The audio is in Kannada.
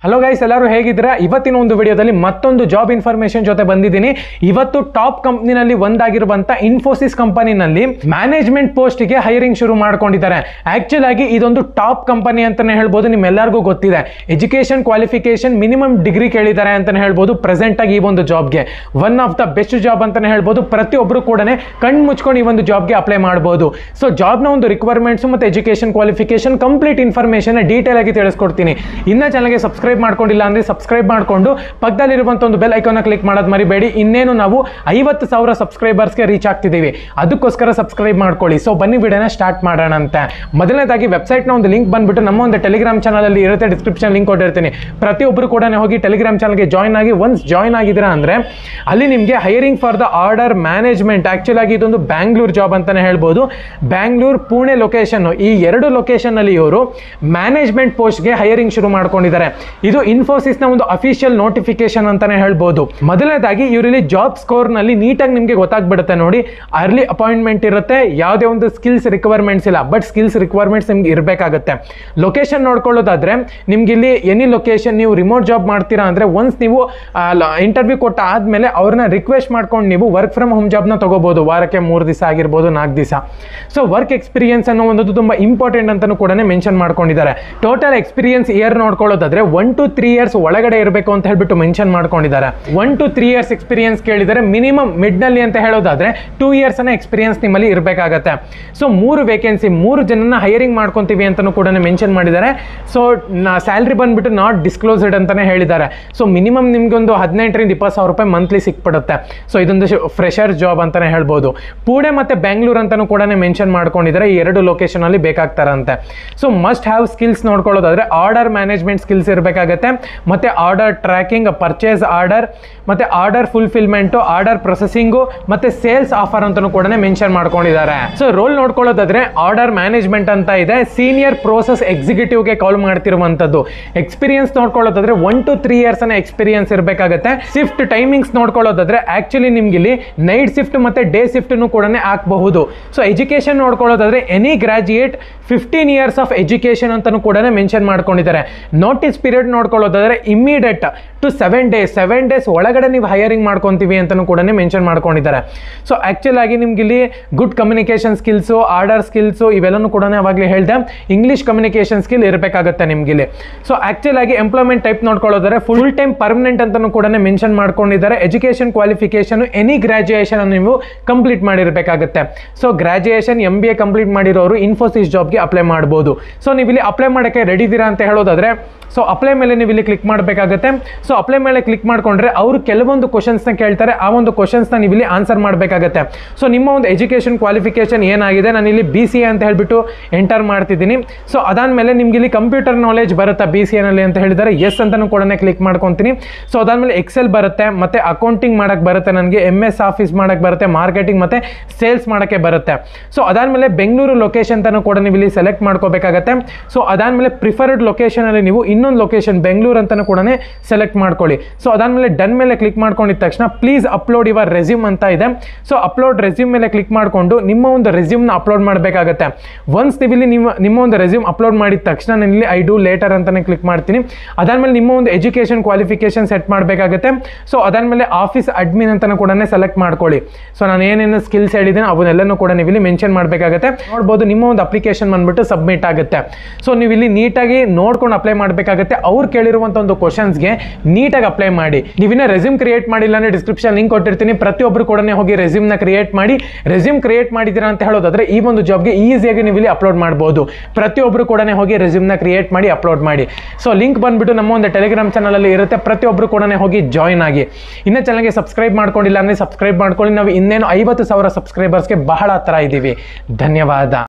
ಹಲೋ ಗೈಸ್, ಎಲ್ಲರೂ ಹೇಗಿದ್ದೀರಾ? ಇವತ್ತಿನ ಒಂದು ವಿಡಿಯೋದಲ್ಲಿ ಮತ್ತೊಂದು ಜಾಬ್ ಇನ್ಫಾರ್ಮೇಶನ್ ಜೊತೆ ಬಂದಿದ್ದೀನಿ. ಇವತ್ತು ಟಾಪ್ ಕಂಪ್ನಿನಲ್ಲಿ ಒಂದಾಗಿರುವಂತ ಇನ್ಫೋಸಿಸ್ ಕಂಪನಿನಲ್ಲಿ ಮ್ಯಾನೇಜ್ಮೆಂಟ್ ಪೋಸ್ಟ್ಗೆ ಹೈರಿಂಗ್ ಶುರು ಮಾಡ್ಕೊಂಡಿದ್ದಾರೆ. ಆಕ್ಚುಲ್ ಆಗಿ ಇದೊಂದು ಟಾಪ್ ಕಂಪನಿ ಅಂತಾನೆ ಹೇಳ್ಬೋದು. ನಿಮ್ಮೆಲ್ಲರಿಗೂ ಗೊತ್ತಿದೆ, ಎಜುಕೇಶನ್ ಕ್ವಾಲಿಫಿಕೇಶನ್ ಮಿನಿಮಮ್ ಡಿಗ್ರಿ ಕೇಳಿದ್ದಾರೆ ಅಂತಾನೆ ಹೇಳ್ಬೋದು. ಪ್ರೆಸೆಂಟ್ ಆಗಿ ಈ ಒಂದು ಜಾಬ್ಗೆ one of the best job ಅಂತಾನೆ ಹೇಳ್ಬೋದು. ಪ್ರತಿಯೊಬ್ಬರು ಕೂಡ ಕಣ್ಣು ಮುಚ್ಕೊಂಡು ಈ ಒಂದು ಜಾಬ್ಗೆ ಅಪ್ಲೈ ಮಾಡಬಹುದು. ಸೊ ಜಾಬ್ನ ಒಂದು ರಿಕ್ವೈರ್ಮೆಂಟ್ಸ್ ಮತ್ತೆ education qualification complete information detail ಆಗಿ ತಿಳಿಸ್ಕೊಡ್ತೀನಿ. ಇನ್ನ ಚಾನಲ್ಗೆ ಸಬ್ಸ್ಕ್ರೈಬ್ ಮಾಡ್ಕೊಂಡಿಲ್ಲ ಅಂದ್ರೆ ಸಬ್ಸ್ಕ್ರೈಬ್ ಮಾಡ್ಕೊಂಡು ಪಕ್ಕದಲ್ಲಿರುವಂತ ಒಂದು ಬೆಲ್ ಐಕಾನ್ ಕ್ಲಿಕ್ ಮಾಡೋದು ಮರಿಬೇಡಿ. ಇನ್ನೇನು ನಾವು 50,000 ಸಬ್ಸ್ಕ್ರೈಬರ್ಸ್ಗೆ ರೀಚ್ ಆಗ್ತಿದ್ದೀವಿ, ಅದಕ್ಕೋಸ್ಕರ ಸಬ್ಸ್ಕ್ರೈಬ್ ಮಾಡ್ಕೊಳ್ಳಿ. ಸೊ ಬನ್ನಿ ವಿಡಿಯೋನ ಸ್ಟಾರ್ಟ್ ಮಾಡೋಣ ಅಂತ. ಮೊದಲನೇದಾಗಿ ವೆಬ್ಸೈಟ್ನ ಒಂದು ಲಿಂಕ್ ಬಂದ್ಬಿಟ್ಟು ನಮ್ಮ ಒಂದು ಟೆಲಿಗ್ರಾಮ್ ಚಾನಲ್ ಅಲ್ಲಿ ಇರುತ್ತೆ, ಡಿಸ್ಕ್ರಿಪ್ಷನ್ ಲಿಂಕ್ ಕೊಟ್ಟಿರ್ತೀನಿ. ಪ್ರತಿಯೊಬ್ಬರು ಕೂಡ ಹೋಗಿ ಟೆಲಿಗ್ರಾಮ್ ಚಾನಲ್ಗೆ ಜಾಯ್ನ್ ಆಗಿ. ಒನ್ಸ್ ಜಾಯ್ನ್ ಆಗಿದ್ದೀರಾ ಅಂದ್ರೆ ಅಲ್ಲಿ ನಿಮಗೆ hiring for the order management, actual ಆಗಿ ಇದೊಂದು ಬ್ಯಾಂಗ್ಳೂರ್ ಜಾಬ್ ಅಂತಾನೆ ಹೇಳ್ಬೋದು. ಬ್ಯಾಂಗ್ಳೂರ್ ಪುಣೆ ಲೊಕೇಶನ್, ಈ ಎರಡು ಲೊಕೇಶನ್ ಅಲ್ಲಿ ಇವರು ಮ್ಯಾನೇಜ್ಮೆಂಟ್ ಪೋಸ್ಟ್ಗೆ ಹೈರಿಂಗ್ ಶುರು ಮಾಡ್ಕೊಂಡಿದ್ದಾರೆ. ಇದು ಇನ್ಫೋಸಿಸ್ ನ ಒಂದು ಅಫಿಷಿಯಲ್ ನೋಟಿಫಿಕೇಶನ್ ಅಂತಾನೆ ಹೇಳ್ಬೋದು. ಮೊದಲನೇದಾಗಿ ಇವರಲ್ಲಿ ಜಾಬ್ ಸ್ಕೋರ್ ನಲ್ಲಿ ನೀಟಾಗಿ ನಿಮಗೆ ಗೊತ್ತಾಗ್ಬಿಡುತ್ತೆ ನೋಡಿ. ಅರ್ಲಿ ಅಪಾಯಿಂಟ್ಮೆಂಟ್ ಇರುತ್ತೆ, ಯಾವುದೇ ಒಂದು ಸ್ಕಿಲ್ಸ್ ರಿಕ್ವೈರ್ಮೆಂಟ್ಸ್ ಇಲ್ಲ, ಬಟ್ ಸ್ಕಿಲ್ಸ್ ರಿಕ್ವೈರ್ಮೆಂಟ್ಸ್ ನಿಮ್ಗೆ ಇರಬೇಕಾಗುತ್ತೆ. ಲೊಕೇಶನ್ ನೋಡ್ಕೊಳ್ಳೋದಾದ್ರೆ ನಿಮ್ಗೆ ಇಲ್ಲಿ ಎನಿ ಲೊಕೇಶನ್, ನೀವು ರಿಮೋಟ್ ಜಾಬ್ ಮಾಡ್ತೀರಾ ಅಂದ್ರೆ ಒನ್ಸ್ ನೀವು ಇಂಟರ್ವ್ಯೂ ಕೊಟ್ಟ ಆದ್ಮೇಲೆ ಅವ್ರನ್ನ ರಿಕ್ವೆಸ್ಟ್ ಮಾಡ್ಕೊಂಡು ನೀವು ವರ್ಕ್ ಫ್ರಮ್ ಹೋಮ್ ಜಾಬ್ನ ತಗೋಬಹುದು. ವಾರಕ್ಕೆ 3 ದಿವಸ ಆಗಿರ್ಬೋದು, 4 ದಿವಸ. ಸೊ ವರ್ಕ್ ಎಕ್ಸ್ಪೀರಿಯನ್ಸ್ ಅನ್ನೋ ಒಂದು ತುಂಬಾ ಇಂಪಾರ್ಟೆಂಟ್ ಅಂತಾನು ಕೂಡ ಮೆನ್ಷನ್ ಮಾಡ್ಕೊಂಡಿದ್ದಾರೆ. ಟೋಟಲ್ ಎಕ್ಸ್ಪೀರಿಯನ್ಸ್ ಇಯರ್ ನೋಡ್ಕೊಳ್ಳೋದಾದ್ರೆ 1 to 3 years ಒಳಗಡೆ ಇರಬೇಕು ಅಂತ ಹೇಳ್ಬಿಟ್ಟು ಮೆನ್ಷನ್ ಮಾಡ್ಕೊಂಡಿದ್ದಾರೆ. 1 to 3 years ಎಕ್ಸ್ಪೀರಿಯನ್ಸ್ ಕೇಳಿದರೆ ಮಿನಿಮಮ್ ಮಿಡ್ ನಲ್ಲಿ ಅಂತ ಹೇಳೋದಾದ್ರೆ 2 years ಎಕ್ಸ್ಪೀರಿಯನ್ಸ್ ನಿಮ್ಮಲ್ಲಿ ಇರಬೇಕಾಗತ್ತೆ. ಸೊ 3 ವೇಕೆನ್ಸಿ, 3 ಜನನ ಹೈರಿಂಗ್ ಮಾಡ್ಕೊಂತೀವಿ ಅಂತಾನು ಕೂಡ ಮೆನ್ಷನ್ ಮಾಡಿದ್ದಾರೆ. ಸೊ ಸ್ಯಾಲ್ರಿ ಬಂದ್ಬಿಟ್ಟು ನಾಟ್ ಡಿಸ್ಕ್ಲೋಸ್ಡ್ ಅಂತಾನೆ ಹೇಳಿದ್ದಾರೆ. ಸೊ ಮಿನಿಮಮ್ ನಿಮ್ಗೆ ಒಂದು 15,000 ರಿಂದ 20,000 ರೂಪಾಯಿ ಮಂತ್ಲಿ ಸಿಕ್ಬಿಡುತ್ತೆ. ಸೊ ಇದೊಂದು ಫ್ರೆಶರ್ ಜಾಬ್ ಅಂತಾನೆ ಹೇಳ್ಬೋದು. ಪುಣೆ ಮತ್ತೆ ಬೆಂಗಳೂರು ಅಂತಾನು ಕೂಡ ಮೆನ್ಷನ್ ಮಾಡ್ಕೊಂಡಿದ್ದಾರೆ. ಈ ಎರಡು ಲೊಕೇಶನ್ ಅಲ್ಲಿ ಬೇಕಾಗ್ತಾರಂತೆ. ಸೊ ಮಸ್ಟ್ ಹ್ಯಾವ್ ಸ್ಕಿಲ್ಸ್ ನೋಡ್ಕೊಳ್ಳೋದಾದ್ರೆ ಆರ್ಡರ್ ಮ್ಯಾನೇಜ್ಮೆಂಟ್ ಸ್ಕಿಲ್ಸ್ ಇರಬೇಕಾಗತ್ತೆ, ಮತ್ತೆ ಆರ್ಡರ್ ಟ್ರ್ಯಾಕಿಂಗ್, ಪರ್ಚೇಸ್ ಆರ್ಡರ್, ಮತ್ತೆ ಆರ್ಡರ್ ಫುಲ್ಫಿಲ್ಮೆಂಟ್, ಆರ್ಡರ್ ಪ್ರೊಸೆಸಿಂಗು, ಮತ್ತೆ ಸೇಲ್ಸ್ ಆಫರ್ ಅಂತಾನು ಕೂಡ ಮೆನ್ಷನ್ ಮಾಡ್ಕೊಂಡಿದ್ದಾರೆ. ಸೊ ರೋಲ್ ನೋಡ್ಕೊಳ್ಳೋದಾದ್ರೆ ಆರ್ಡರ್ ಮ್ಯಾನೇಜ್ಮೆಂಟ್ ಅಂತ ಇದೆ, ಸೀನಿಯರ್ ಪ್ರೋಸೆಸ್ ಎಕ್ಸಿಕ್ಯೂಟಿವ್ ಗೆ ಕಾಲ್ ಮಾಡ್ತಿರುವಂತದ್ದು. ಎಕ್ಸ್ಪೀರಿಯನ್ಸ್ ನೋಡ್ಕೊಳ್ಳೋದಾದ್ರೆ 1 to 3 years ಎಕ್ಸ್ಪೀರಿಯನ್ಸ್ ಇರಬೇಕಾಗುತ್ತೆ. ಶಿಫ್ಟ್ ಟೈಮಿಂಗ್ಸ್ ನೋಡ್ಕೊಳ್ಳೋದಾದ್ರೆ ಆಕ್ಚುಲಿ ನಿಮ್ಗೆ ಇಲ್ಲಿ ನೈಟ್ ಶಿಫ್ಟ್ ಮತ್ತೆ ಡೇ ಶಿಫ್ಟ್ ಕೂಡ ಹಾಕಬಹುದು. ಸೊ ಎಜುಕೇಶನ್ ನೋಡ್ಕೊಳ್ಳೋದಾದ್ರೆ any graduate 15 years of education ಅಂತಾನು ಕೂಡ ಮೆನ್ಷನ್ ಮಾಡ್ಕೊಂಡಿದ್ದಾರೆ. ನೋಟಿಸ್ ಪೀರಿಯಡ್ ನೋಡ್ಕೊಳ್ಳೋದಾದ್ರೆ ಇಮಿಡಿಯೇಟ್ ಟು 7 days ಒಳಗಡೆ ನೀವು ಹೈರಿಂಗ್ ಮಾಡ್ಕೊಂತೀವಿ ಅಂತಾನು ಕೂಡ ಮೆನ್ಷನ್ ಮಾಡ್ಕೊಂಡಿದ್ದಾರೆ. ಸೊ ಆಕ್ಚುಲ್ ಆಗಿ ನಿಮ್ಗೆ ಇಲ್ಲಿ good communication skills, order skills ಇವೆಲ್ಲನೂ ಕೂಡ ಅವಾಗಲೇ ಹೇಳಿದೆ. ಇಂಗ್ಲಿಷ್ ಕಮ್ಯುನಿಕೇಶನ್ ಸ್ಕಿಲ್ ಇರಬೇಕಾಗುತ್ತೆ ನಿಮ್ಗೆ ಇಲ್ಲಿ. ಸೊ ಆಕ್ಚುಲ್ ಆಗಿ ಎಂಪ್ಲಾಯ್ಮೆಂಟ್ ಟೈಪ್ ನೋಡ್ಕೊಳ್ಳೋದಾದ್ರೆ ಫುಲ್ ಟೈಮ್ ಪರ್ಮನೆಂಟ್ ಅಂತಾನು ಕೂಡ ಮೆನ್ಷನ್ ಮಾಡ್ಕೊಂಡಿದ್ದಾರೆ. ಎಜುಕೇಶನ್ ಕ್ವಾಲಿಫಿಕೇಶನ್ ಎನಿ ಗ್ರಾಜುಯೇಷನ್ ನೀವು ಕಂಪ್ಲೀಟ್ ಮಾಡಿರಬೇಕಾಗುತ್ತೆ. ಸೊ ಗ್ರಾಜುಯೇಷನ್ MBA ಕಂಪ್ಲೀಟ್ ಮಾಡಿರೋರು ಇನ್ಫೋಸಿಸ್ ಜಾಬ್ಗೆ ಅಪ್ಲೈ ಮಾಡಬಹುದು. ಸೊ ನೀವು ಇಲ್ಲಿ ಅಪ್ಲೈ ಮಾಡೋಕ್ಕೆ ರೆಡಿ ಇದ್ದೀರಾ ಅಂತ ಹೇಳೋದಾದ್ರೆ ಸೊ ಅಪ್ಲೈ ಮೇಲೆ ನೀವು ಇಲ್ಲಿ ಕ್ಲಿಕ್ ಮಾಡಬೇಕಾಗುತ್ತೆ. ಸೊ ಅಪ್ಲೈ ಮೇಲೆ ಕ್ಲಿಕ್ ಮಾಡ್ಕೊಂಡ್ರೆ ಅವರು ಕೆಲವೊಂದು ಕ್ವಶನ್ಸ್ನ ಕೇಳ್ತಾರೆ, ಆ ಒಂದು ಕ್ವಶನ್ಸ್ನ ನೀವು ಇಲ್ಲಿ ಆನ್ಸರ್ ಮಾಡಬೇಕಾಗುತ್ತೆ. ಸೊ ನಿಮ್ಮ ಒಂದು ಎಜುಕೇಶನ್ ಕ್ವಾಲಿಫಿಕೇಶನ್ ಏನಾಗಿದೆ, ನಾನು ಇಲ್ಲಿ BCA ಅಂತ ಹೇಳ್ಬಿಟ್ಟು ಎಂಟರ್ ಮಾಡ್ತಿದ್ದೀನಿ. ಸೊ ಅದಾದ್ಮೇಲೆ ನಿಮ್ಗೆ ಇಲ್ಲಿ ಕಂಪ್ಯೂಟರ್ ನಾಲೆಜ್ ಬರುತ್ತಾ BCA ನಲ್ಲಿ ಅಂತ ಹೇಳಿದರೆ ಎಸ್ ಅಂತಾನು ಕೂಡ ಕ್ಲಿಕ್ ಮಾಡ್ಕೊತೀನಿ. ಸೊ ಅದಾದ್ಮೇಲೆ ಎಕ್ಸೆಲ್ ಬರುತ್ತೆ, ಮತ್ತೆ ಅಕೌಂಟಿಂಗ್ ಮಾಡಕ್ ಬರುತ್ತೆ, ನನಗೆ MS ಆಫೀಸ್ ಮಾಡಕ್ ಬರುತ್ತೆ, ಮಾರ್ಕೆಟಿಂಗ್ ಮತ್ತೆ ಸೇಲ್ಸ್ ಮಾಡಕ್ಕೆ ಬರುತ್ತೆ. ಸೊ ಅದಾದ್ಮೇಲೆ ಬೆಂಗಳೂರು ಲೊಕೇಶನ್ ಅಂತಾನು ಕೂಡ ನೀವು ಇಲ್ಲಿ ಸೆಲೆಕ್ಟ್ ಮಾಡ್ಕೋಬೇಕಾಗತ್ತೆ. ಸೊ ಅದಾದ್ಮೇಲೆ ಪ್ರಿಫರ್ಡ್ ಲೊಕೇಶನ್ ಅಲ್ಲಿ ನೀವು ಇನ್ನೊಂದು ಲೊಕೇಶನ್ ಬೆಂಗಳೂರು ಅಂತಾನು ಕೂಡ ಸೆಲೆಕ್ಟ್ ಮಾಡ್ಕೊಳ್ಳಿ. ಸೊ ಅದಾದ್ಮೇಲೆ ಡನ್ ಮೇಲೆ ಕ್ಲಿಕ್ ಮಾಡ್ಕೊಂಡಿದ ತಕ್ಷಣ ಪ್ಲೀಸ್ ಅಪ್ಲೋಡ್ ಯುವರ್ ರೆಸ್ಯೂಮ್ ಅಂತ ಇದೆ. ಸೊ ಅಪ್ಲೋಡ್ ರೆಸ್ಯೂಮ್ ಮೇಲೆ ಕ್ಲಿಕ್ ಮಾಡಿಕೊಂಡು ನಿಮ್ಮ ಒಂದು ರೆಸ್ಯೂಮ್ನ ಅಪ್ಲೋಡ್ ಮಾಡಬೇಕಾಗತ್ತೆ. ಒನ್ಸ್ ನೀವು ಇಲ್ಲಿ ನಿಮ್ಮ ಒಂದು ರೆಸ್ಯೂಮ್ ಅಪ್ಲೋಡ್ ಮಾಡಿದ ತಕ್ಷಣ ನಾನು ಇಲ್ಲಿ ಐ ಡೂ ಲೇಟರ್ ಅಂತಾನೆ ಕ್ಲಿಕ್ ಮಾಡ್ತೀನಿ. ಅದಾದ್ಮೇಲೆ ನಿಮ್ಮ ಒಂದು ಎಜುಕೇಶನ್ ಕ್ವಾಲಿಫಿಕೇಶನ್ ಸೆಟ್ ಮಾಡಬೇಕಾಗುತ್ತೆ. ಸೊ ಅದಾದ್ಮೇಲೆ ಆಫೀಸ್ ಅಡ್ಮಿನ್ ಅಂತಾನು ಕೂಡ ಸೆಲೆಕ್ಟ್ ಮಾಡ್ಕೊಳ್ಳಿ. ಸೊ ನಾನು ಏನೇನು ಸ್ಕಿಲ್ಸ್ ಹೇಳಿದ್ದೀನಿ ಅವನ್ನೆಲ್ಲನೂ ಕೂಡ ನೀವು ಇಲ್ಲಿ ಮೆನ್ಷನ್ ಮಾಡಬೇಕಾಗುತ್ತೆ. ನೋಡ್ಬೋದು ನಿಮ್ಮ ಒಂದು ಅಪ್ಲಿಕೇಶನ್ ಬಂದ್ಬಿಟ್ಟು ಸಬ್ಮಿಟ್ ಆಗುತ್ತೆ. ಸೊ ನೀವು ಇಲ್ಲಿ ನೀಟಾಗಿ ನೋಡ್ಕೊಂಡು ಅಪ್ಲೈ ಮಾಡಬೇಕಾಗುತ್ತೆ. ಅವ್ರು ಕೇಳಿರುವಂತ ಒಂದು ಕ್ವಶನ್ಸ್ಗೆ ನೀಟಾಗಿ ಅಪ್ಲೈ ಮಾಡಿ. ನೀವಿನ್ನ ರೆಸ್ಯೂಮ್ ಕ್ರಿಯೇಟ್ ಮಾಡಿಲ್ಲ ಅಂದ್ರೆ ಡಿಸ್ಕ್ರಿಪ್ಷನ್ ಲಿಂಕ್ ಕೊಟ್ಟಿರ್ತೀನಿ. ಪ್ರತಿಯೊಬ್ಬರು ಕೂಡ ಹೋಗಿ ರೆಸ್ಯೂಮ್ ನ ಕ್ರಿಯೇಟ್ ಮಾಡಿ. ರೆಸ್ಯೂಮ್ ಕ್ರಿಯೇಟ್ ಮಾಡಿದ್ದೀರಾ ಅಂತ ಹೇಳೋದಾದ್ರೆ ಈ ಒಂದು ಜಾಬ್ಗೆ ಈಸಿಯಾಗಿ ನೀವು ಇಲ್ಲಿ ಅಪ್ಲೋಡ್ ಮಾಡಬಹುದು. ಪ್ರತಿಯೊಬ್ಬರು ಕೂಡ ಹೋಗಿ ರೆಸ್ಯೂಮ್ ನ ಕ್ರಿಯೇಟ್ ಮಾಡಿ ಅಪ್ಲೋಡ್ ಮಾಡಿ. ಸೊ ಲಿಂಕ್ ಬಂದ್ಬಿಟ್ಟು ನಮ್ಮ ಒಂದು ಟೆಲಿಗ್ರಾಮ್ ಚಾನಲ್ ಅಲ್ಲಿ ಇರುತ್ತೆ. ಪ್ರತಿಯೊಬ್ಬರು ಕೂಡ ಹೋಗಿ ಜಾಯ್ನ್ ಆಗಿ. ಇನ್ನ ಚಾನಲ್ಗೆ ಸಬ್ಸ್ಕ್ರೈಬ್ ಮಾಡ್ಕೊಂಡಿಲ್ಲ ಅಂದ್ರೆ ಸಬ್ಸ್ಕ್ರೈಬ್ ಮಾಡ್ಕೊಳ್ಳಿ. ನಾವು ಇನ್ನೇನು 50,000 ಸಬ್ಸ್ಕ್ರೈಬರ್ಸ್ಗೆ ಬಹಳ ಹತ್ರ ಇದ್ದೀವಿ. ಧನ್ಯವಾದ.